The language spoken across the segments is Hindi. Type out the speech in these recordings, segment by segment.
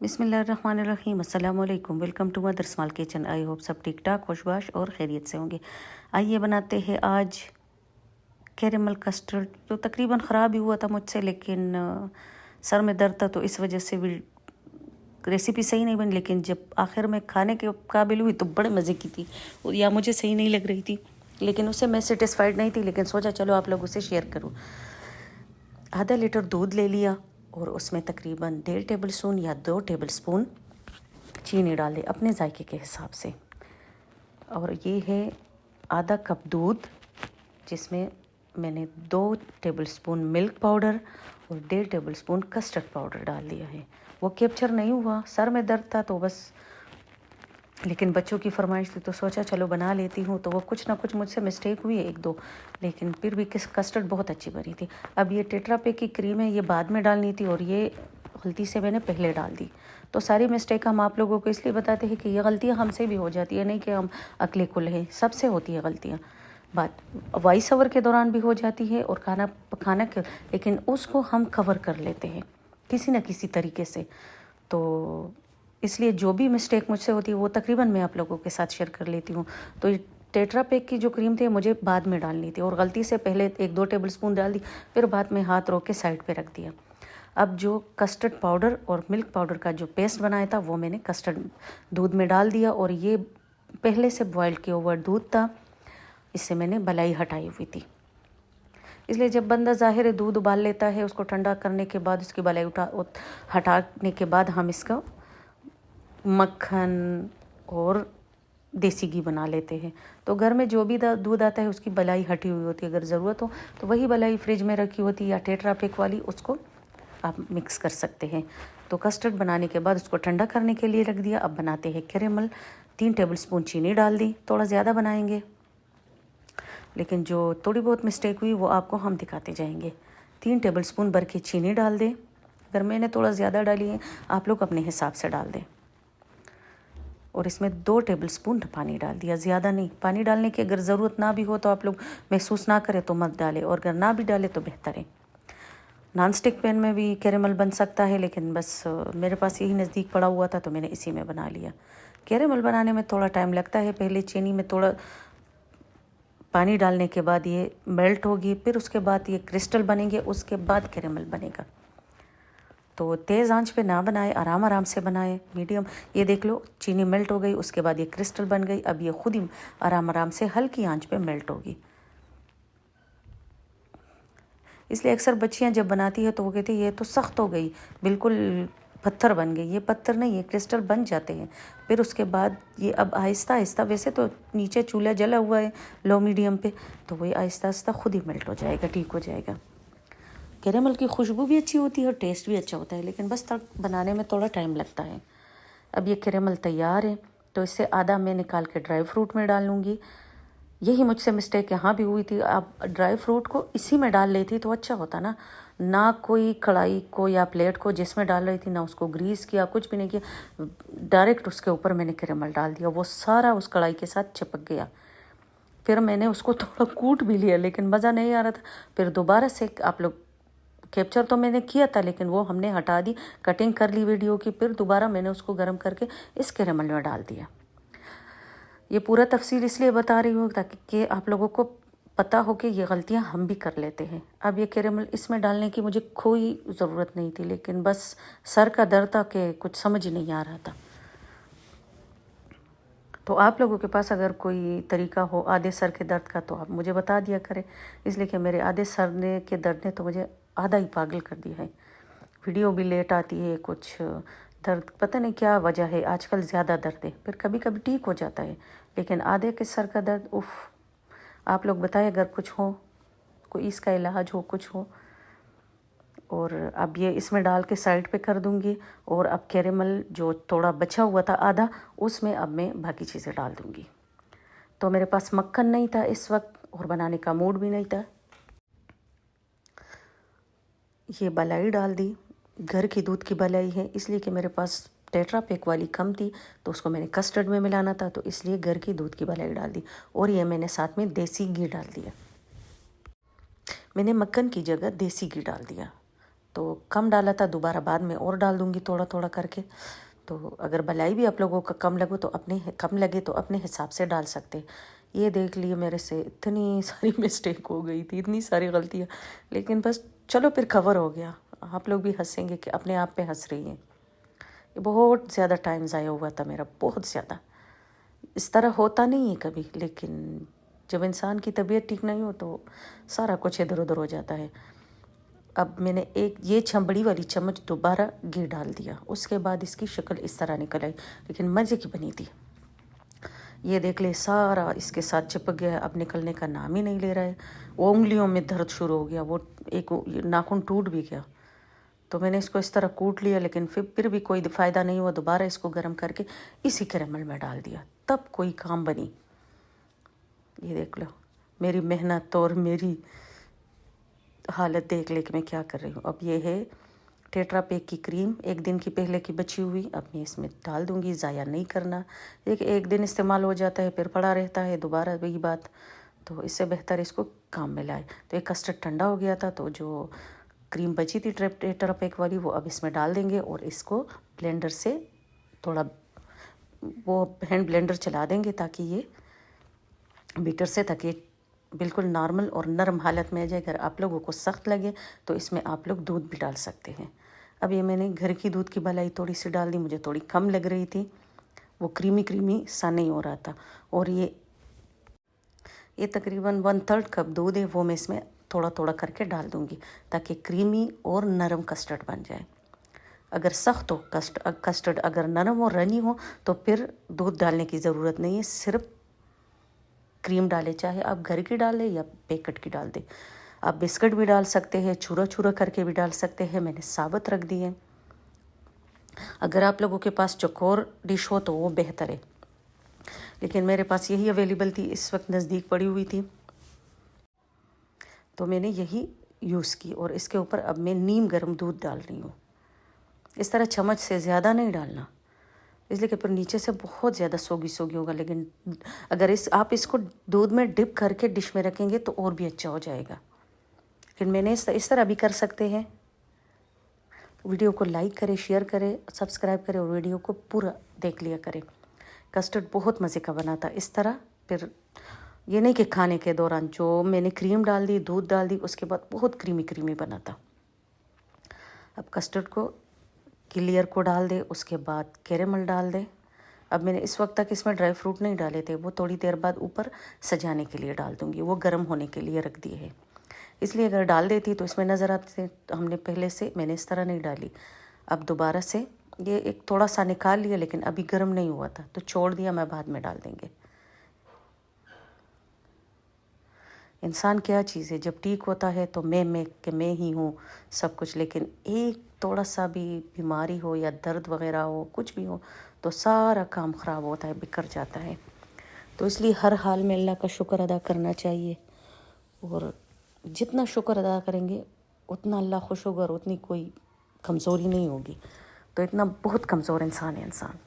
बिस्मिल्लाहिर्रहमानिर्रहीम अस्सलाम वालेकुम। Welcome to mother small kitchen. I hope सब ठीक ठाक खुशबाश और खैरियत से होंगे। आइए बनाते हैं आज कैरेमल कस्टर्ड। तो तकरीबन ख़राब ही हुआ था मुझसे, लेकिन सर में दर्द था तो इस वजह से भी रेसिपी सही नहीं बनी। लेकिन जब आखिर में खाने के काबिल हुई तो बड़े मज़े की थी, या मुझे सही नहीं लग रही थी, लेकिन उससे मैं सेटिस्फाइड नहीं थी। लेकिन सोचा चलो आप लोगों से शेयर करूँ। आधा लीटर दूध ले लिया और उसमें तकरीबन 1.5 टेबल स्पून या 2 टेबल स्पून चीनी डाल दी अपने जायके के हिसाब से। और ये है आधा कप दूध, जिसमें मैंने 2 टेबल स्पून मिल्क पाउडर और 1.5 टेबल स्पून कस्टर्ड पाउडर डाल दिया है। वो कैप्चर नहीं हुआ, सर में दर्द था तो बस, लेकिन बच्चों की फरमाइश थी तो सोचा चलो बना लेती हूँ। तो वो कुछ ना कुछ मुझसे मिस्टेक हुई है, 1-2, लेकिन फिर भी कस्टर्ड बहुत अच्छी बनी थी। अब ये टेट्रा पैक की क्रीम है, ये बाद में डालनी थी और ये गलती से मैंने पहले डाल दी। तो सारी मिस्टेक हम आप लोगों को इसलिए बताते हैं कि ये गलतियाँ हमसे भी हो जाती है, नहीं कि हम अकले कुल हैं, सबसे होती है गलतियाँ। बात वॉइस ओवर के दौरान भी हो जाती है और खाना पकाना के, लेकिन उसको हम कवर कर लेते हैं किसी न किसी तरीके से। तो इसलिए जो भी मिस्टेक मुझसे होती है वो तकरीबन मैं आप लोगों के साथ शेयर कर लेती हूँ। तो ये टेट्रा पैक की जो क्रीम थी मुझे बाद में डालनी थी और गलती से पहले 1-2 टेबल स्पून डाल दी, फिर बाद में हाथ रोक के साइड पे रख दिया। अब जो कस्टर्ड पाउडर और मिल्क पाउडर का जो पेस्ट बनाया था वो मैंने कस्टर्ड दूध में डाल दिया। और ये पहले से बॉयल किया हुआ दूध था, इससे मैंने बलाई हटाई हुई थी। इसलिए जब बंदा ज़ाहिर है दूध उबाल लेता है, उसको ठंडा करने के बाद उसकी बलाई हटाने के बाद हम इसका मक्खन और देसी घी बना लेते हैं। तो घर में जो भी दूध आता है उसकी बलाई हटी हुई होती है, अगर ज़रूरत हो तो वही बलाई फ्रिज में रखी होती है या टेट्रा पैक वाली, उसको आप मिक्स कर सकते हैं। तो कस्टर्ड बनाने के बाद उसको ठंडा करने के लिए रख दिया। अब बनाते हैं कैरेमल। 3 टेबल स्पून चीनी डाल दी, थोड़ा ज़्यादा बनाएंगे, लेकिन जो थोड़ी बहुत मिस्टेक हुई वो आपको हम दिखाते जाएंगे। 3 टेबल स्पून भर के चीनी डाल दें। अगर मैंने थोड़ा ज़्यादा डाली है, आप लोग अपने हिसाब से डाल दें। और इसमें 2 टेबल स्पून पानी डाल दिया, ज़्यादा नहीं। पानी डालने की अगर ज़रूरत ना भी हो तो आप लोग महसूस ना करें तो मत डालें, और अगर ना भी डालें तो बेहतर है। नॉन स्टिक पैन में भी कैरेमल बन सकता है, लेकिन बस मेरे पास यही नज़दीक पड़ा हुआ था तो मैंने इसी में बना लिया। कैरेमल बनाने में थोड़ा टाइम लगता है, पहले चीनी में थोड़ा पानी डालने के बाद ये मेल्ट होगी, फिर उसके बाद ये क्रिस्टल बनेंगे, उसके बाद कैरेमल बनेगा। तो तेज़ आंच पे ना बनाए, आराम आराम से बनाए, मीडियम। ये देख लो चीनी मेल्ट हो गई, उसके बाद ये क्रिस्टल बन गई। अब ये खुद ही आराम आराम से हल्की आंच पे मेल्ट होगी। इसलिए अक्सर बच्चियां जब बनाती है तो वो कहती है ये तो सख्त हो गई, बिल्कुल पत्थर बन गई। ये पत्थर नहीं है, क्रिस्टल बन जाते हैं। फिर उसके बाद ये अब आहिस्ता आहिस्ता, वैसे तो नीचे चूल्हा जला हुआ है लो मीडियम पे, तो वही आहिस्ता आहिस्ता खुद ही मेल्ट हो जाएगा, ठीक हो जाएगा। कैरेमल की खुशबू भी अच्छी होती है और टेस्ट भी अच्छा होता है, लेकिन बस बनाने में थोड़ा टाइम लगता है। अब ये कैरेमल तैयार है, तो इससे आधा मैं निकाल के ड्राई फ्रूट में डाल लूँगी। यही मुझसे मिस्टेक यहाँ भी हुई थी। आप ड्राई फ्रूट को इसी में डाल लेती तो अच्छा होता ना कोई कढ़ाई को या प्लेट को जिसमें डाल रही थी, ना उसको ग्रीस किया, कुछ भी नहीं किया, डायरेक्ट उसके ऊपर मैंने कैरेमल डाल दिया। वो सारा उस कढ़ाई के साथ चिपक गया। फिर मैंने उसको थोड़ा कूट भी लिया, लेकिन मज़ा नहीं आ रहा था। फिर दोबारा से आप लोग, कैप्चर तो मैंने किया था लेकिन वो हमने हटा दी, कटिंग कर ली वीडियो की। फिर दोबारा मैंने उसको गर्म करके इस कैरेमल में डाल दिया। ये पूरा तफसील इसलिए बता रही हूँ ताकि आप लोगों को पता हो कि ये गलतियाँ हम भी कर लेते हैं। अब ये कैरेमल इसमें डालने की मुझे कोई ज़रूरत नहीं थी, लेकिन बस सर का दर्द था कि कुछ समझ ही नहीं आ रहा था। तो आप लोगों के पास अगर कोई तरीका हो आधे सर के दर्द का तो आप मुझे बता दिया करें, इसलिए कि मेरे आधे सर के दर्द ने तो मुझे आधा ही पागल कर दिया है। वीडियो भी लेट आती है, कुछ दर्द पता नहीं क्या वजह है, आजकल ज़्यादा दर्द है, फिर कभी कभी ठीक हो जाता है, लेकिन आधे के सर का दर्द उफ़। आप लोग बताएं अगर कुछ हो, कोई इसका इलाज हो, कुछ हो। और अब ये इसमें डाल के साइड पे कर दूंगी। और अब कैरेमल जो थोड़ा बचा हुआ था आधा, उसमें अब मैं बाकी चीज़ें डाल दूंगी। तो मेरे पास मक्खन नहीं था इस वक्त और बनाने का मूड भी नहीं था। ये बलाई डाल दी, घर की दूध की बलाई है, इसलिए कि मेरे पास टेट्रा पैक वाली कम थी तो उसको मैंने कस्टर्ड में मिलाना था, तो इसलिए घर की दूध की बलाई डाल दी। और ये मैंने साथ में देसी घी डाल दिया, मैंने मक्खन की जगह देसी घी डाल दिया। तो कम डाला था, दोबारा बाद में और डाल दूँगी थोड़ा थोड़ा करके। तो अगर मलाई भी आप लोगों का कम लगे तो अपने हिसाब से डाल सकते। ये देख लिए मेरे से इतनी सारी मिस्टेक हो गई थी, इतनी सारी गलतियाँ, लेकिन बस चलो फिर कवर हो गया। आप लोग भी हंसेंगे कि अपने आप पे हंस रही हैं। ये बहुत ज़्यादा टाइम ज़ाया हुआ था मेरा, बहुत ज़्यादा। इस तरह होता नहीं है कभी, लेकिन जब इंसान की तबीयत ठीक नहीं हो तो सारा कुछ इधर उधर हो जाता है। अब मैंने ये बड़ी वाली चम्मच दोबारा घी डाल दिया, उसके बाद इसकी शक्ल इस तरह निकल आई, लेकिन मज़े की बनी थी। ये देख ले सारा इसके साथ चिपक गया, अब निकलने का नाम ही नहीं ले रहा है। वो उंगलियों में दर्द शुरू हो गया, वो एक नाखून टूट भी गया। तो मैंने इसको इस तरह कूट लिया, लेकिन फिर भी कोई फ़ायदा नहीं हुआ। दोबारा इसको गर्म करके इसी कैरेमल में डाल दिया, तब कोई काम बनी। ये देख लो मेरी मेहनत और मेरी हालत देख ले कि मैं क्या कर रही हूँ। अब ये है टेट्रा पैक की क्रीम, एक दिन की पहले की बची हुई। अब मैं इसमें डाल दूँगी, ज़ाया नहीं करना। एक दिन इस्तेमाल हो जाता है फिर पड़ा रहता है, दोबारा वही बात। तो इससे बेहतर इसको काम में लाए। तो एक कस्टर्ड ठंडा हो गया था, तो जो क्रीम बची थी टेट्रा पैक वाली, वो अब इसमें डाल देंगे और इसको ब्लेंडर से थोड़ा वो हैंड ब्लेंडर चला देंगे ताकि ये बीटर से, ताकि बिल्कुल नॉर्मल और नरम हालत में आ जाए। अगर आप लोगों को सख्त लगे तो इसमें आप लोग दूध भी डाल सकते हैं। अब ये मैंने घर की दूध की मलाई थोड़ी सी डाल दी, मुझे थोड़ी कम लग रही थी, वो क्रीमी सा नहीं हो रहा था। और ये तकरीबन 1/3 कप दूध है, वो मैं इसमें थोड़ा थोड़ा करके डाल दूँगी ताकि क्रीमी और नरम कस्टर्ड बन जाए। अगर सख्त हो कस्टर्ड, अगर नरम और रनी हो तो फिर दूध डालने की ज़रूरत नहीं है, सिर्फ क्रीम डाले, चाहे आप घर की डाल दें या पैकेट की डाल दें। आप बिस्किट भी डाल सकते हैं, छुरा छुरा करके भी डाल सकते हैं, मैंने साबुत रख दी है। अगर आप लोगों के पास चौकोर डिश हो तो वो बेहतर है, लेकिन मेरे पास यही अवेलेबल थी, इस वक्त नज़दीक पड़ी हुई थी, तो मैंने यही यूज़ की। और इसके ऊपर अब मैं नीम गर्म दूध डाल रही हूँ। इस तरह चम्मच से ज़्यादा नहीं डालना, इसलिए कि फिर नीचे से बहुत ज़्यादा सोगी होगा। लेकिन अगर आप इसको दूध में डिप करके डिश में रखेंगे तो और भी अच्छा हो जाएगा। लेकिन मैंने इस तरह भी कर सकते हैं। वीडियो को लाइक करें, शेयर करें, सब्सक्राइब करें और वीडियो को पूरा देख लिया करें। कस्टर्ड बहुत मज़े का बना था। इस तरह फिर ये नहीं कि खाने के दौरान जो मैंने क्रीम डाल दी, दूध डाल दी, उसके बाद बहुत क्रीमी बना था। अब कस्टर्ड को की लेयर को डाल दे, उसके बाद कैरेमल डाल दे। अब मैंने इस वक्त तक इसमें ड्राई फ्रूट नहीं डाले थे, वो थोड़ी देर बाद ऊपर सजाने के लिए डाल दूँगी, वो गर्म होने के लिए रख दिए है। इसलिए अगर डाल देती तो इसमें नज़र आते, हमने पहले से मैंने इस तरह नहीं डाली। अब दोबारा से ये एक थोड़ा सा निकाल लिया, लेकिन अभी गर्म नहीं हुआ था तो छोड़ दिया, मैं बाद में डाल देंगे। इंसान क्या चीज़ है, जब ठीक होता है तो मैं ही हूँ सब कुछ, लेकिन एक थोड़ा सा भी बीमारी हो या दर्द वगैरह हो, कुछ भी हो, तो सारा काम ख़राब होता है, बिखर जाता है। तो इसलिए हर हाल में अल्लाह का शुक्र अदा करना चाहिए, और जितना शुक्र अदा करेंगे उतना अल्लाह खुश होगा और उतनी कोई कमज़ोरी नहीं होगी। तो इतना बहुत कमज़ोर इंसान है इंसान।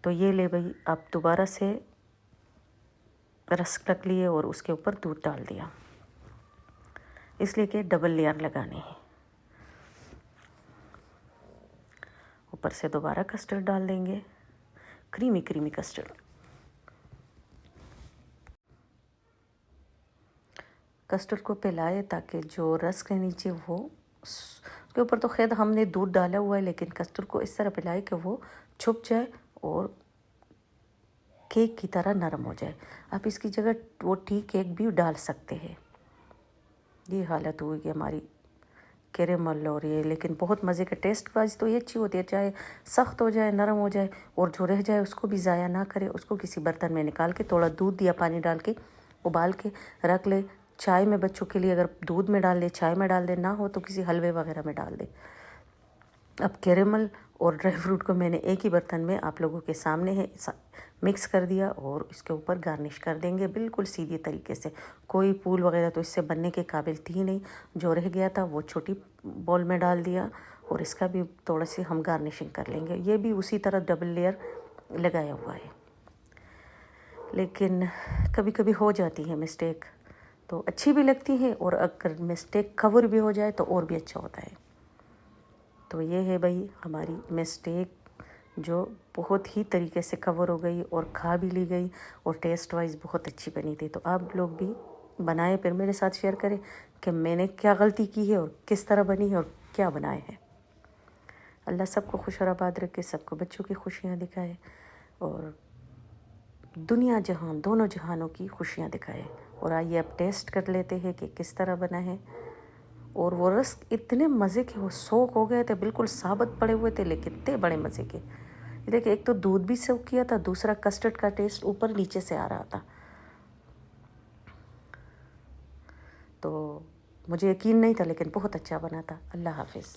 तो ये ले भाई, आप दोबारा से रस रख लिए और उसके ऊपर दूध डाल दिया, इसलिए कि डबल लेयर लगानी है। ऊपर से दोबारा कस्टर्ड डाल देंगे, क्रीमी कस्टर्ड। कस्टर्ड को पिलाए ताकि जो रस के नीचे वो, उसके ऊपर तो खैर हमने दूध डाला हुआ है, लेकिन कस्टर्ड को इस तरह पिलाए कि वो छुप जाए और केक की तरह नरम हो जाए। आप इसकी जगह वो टी केक भी डाल सकते हैं। ये हालत हुई हमारी कैरेमल और ये, लेकिन बहुत मज़े का टेस्ट वाइज तो ये अच्छी होती है, चाहे सख्त हो जाए, नरम हो जाए, और जो रह जाए उसको भी ज़ाया ना करे, उसको किसी बर्तन में निकाल के थोड़ा दूध या पानी डाल के उबाल के रख ले। चाय में बच्चों के लिए अगर दूध में डाल दे, चाय में डाल दे, ना हो तो किसी हलवे वगैरह में डाल दे। अब कैरेमल और ड्राई फ्रूट को मैंने एक ही बर्तन में आप लोगों के सामने है मिक्स कर दिया और इसके ऊपर गार्निश कर देंगे बिल्कुल सीधे तरीके से। कोई फूल वगैरह तो इससे बनने के काबिल थी नहीं, जो रह गया था वो छोटी बॉल में डाल दिया, और इसका भी थोड़ा सी हम गार्निशिंग कर लेंगे। ये भी उसी तरह डबल लेयर लगाया हुआ है, लेकिन कभी कभी हो जाती है मिस्टेक, तो अच्छी भी लगती है, और अगर मिस्टेक कवर भी हो जाए तो और भी अच्छा होता है। तो ये है भाई हमारी मिस्टेक, जो बहुत ही तरीके से कवर हो गई और खा भी ली गई, और टेस्ट वाइज बहुत अच्छी बनी थी। तो आप लोग भी बनाएं, फिर मेरे साथ शेयर करें कि मैंने क्या गलती की है और किस तरह बनी है और क्या बनाए हैं। अल्लाह सबको खुश और आबाद रखे, सबको बच्चों की खुशियाँ दिखाए, और दुनिया जहान दोनों जहानों की खुशियाँ दिखाए। और आइए अब टेस्ट कर लेते हैं कि किस तरह बना है। और वो रस इतने मज़े के, वो सोख हो गए थे, बिल्कुल साबुत पड़े हुए थे, लेकिन इतने बड़े मज़े के। देखिए, एक तो दूध भी सोख किया था, दूसरा कस्टर्ड का टेस्ट ऊपर नीचे से आ रहा था। तो मुझे यकीन नहीं था, लेकिन बहुत अच्छा बना था। अल्लाह हाफिज़।